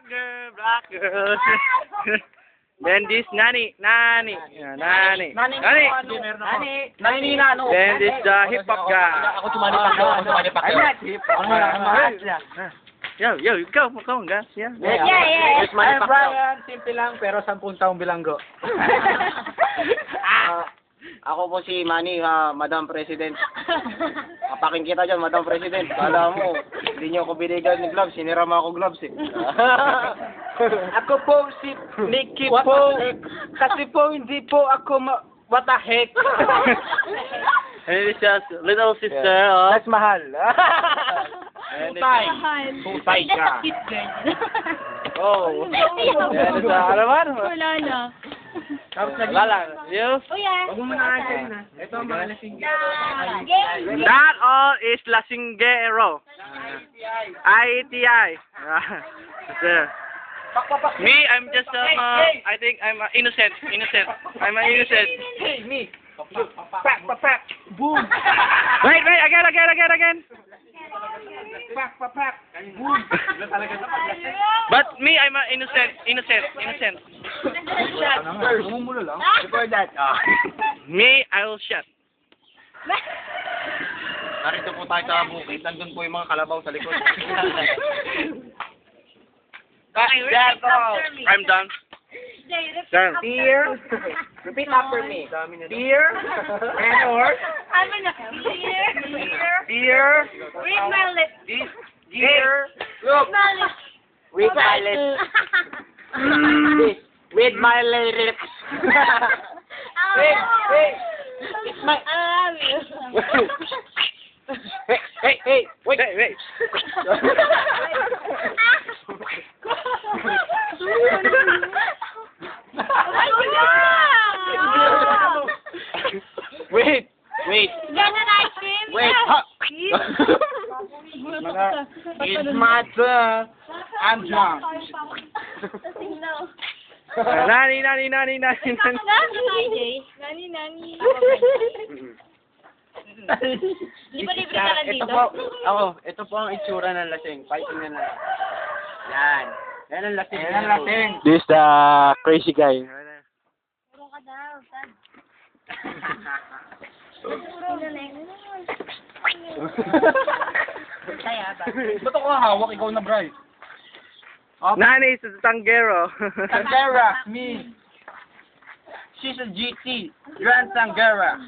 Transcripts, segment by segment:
black girl. Then this Nani. Then this the hip hop guy. Ako sumali pa. I'm not hip. Yo, come on, guys. Yeah. I'm Brian, simple lang pero 10 taong bilanggo. Ako po si Manny, Madam President. Kapakin kita dyan, Madam President. Kala mo, hindi niyo ako binigyan ng gloves. Sinira mo ako gloves eh. Ako po si Nicky po. Kasi po hindi po ako what the heck. And it's just little sister of... That's mahal. Putay ka. Oh. And it's ano man? Wala na. Wala lang. You? Oh, yeah. Huwag mo muna akin na. Ito ang mga lasing. That all is Lasinggero. IETI. There. Me, I'm just I think I'm innocent. I'm an innocent. Hey, me. Pak. Boom. Wait, again. Pak. Boom. But me, I'm an innocent. Mumulo lang. Before that. Me, I will shut. Narito po tayo sa bukid. Nandun po yung mga kalabaw sa likod. I'm done. Done. Dear. Repeat after me. Dear. And or. I'm in a Dear. Read my lips. Dear. Look, My lips. read my lips. Read my lyrics. Hey. It's my... I love you. Hey, wait. Wait. Ganun ice cream. Wait. It's my turn. I'm drunk. Nani. Nani. Libre-libre ka lang dito. Ito po ang itsura ng lasing. Fighting na lang. Yan ang lasing. Yan ang lasing. This the crazy guy. Puro ka daw. Ba't ako hawak? Ikaw na, Bri. Nani is the Tanggero. Sangera, me. She's a GT. Grand Sangera.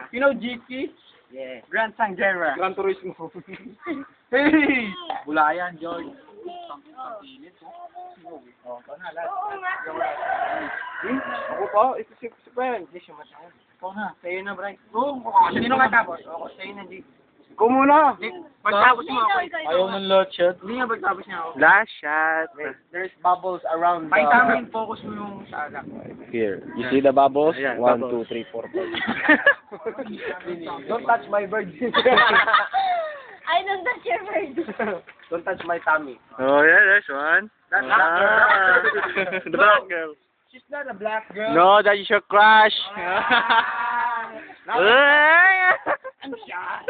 You know GT? Yeah. Grand Sangera. Grand Turismo. Hey! Bulayan, George. Ako po, ito si Brian. Hindi siya matawag. Ikaw na. Sa'yo na, Brian. Sino ka tapos? Ako, sa'yo na, G. Ikaw muna. Pagtapos mo ako. Ayaw ng lot shot. Hindi nga pagtapos niya ako. Last shot. There's bubbles around May tamang focus mo yung sa alak. Here, you see the bubbles? Yeah, 1, bubbles. 2, 3, 4, 5. Don't touch my bird. I don't touch your bird. Don't touch my tummy. Oh yeah, there's one. That's The black girl. She's not a black girl. No, that is your crush. I'm shy.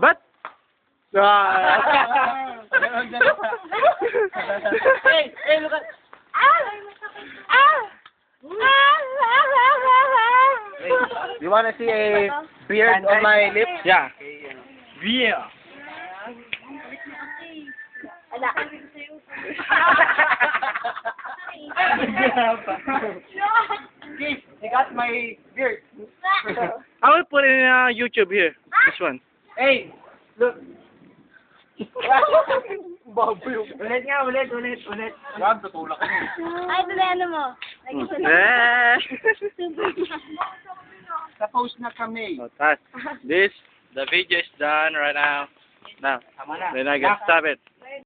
But Hey, look at... You wanna see a beard on my lips? yeah. Beer. Ala. He got my beard. I will put it in YouTube here. This one. Hey, look. Ulit nga, ulit. Wag, tutulak ka. Ay, ito na ano mo. Tapos na kami. So that's this. The video is done right now. Now, Tama na. then I can stop it.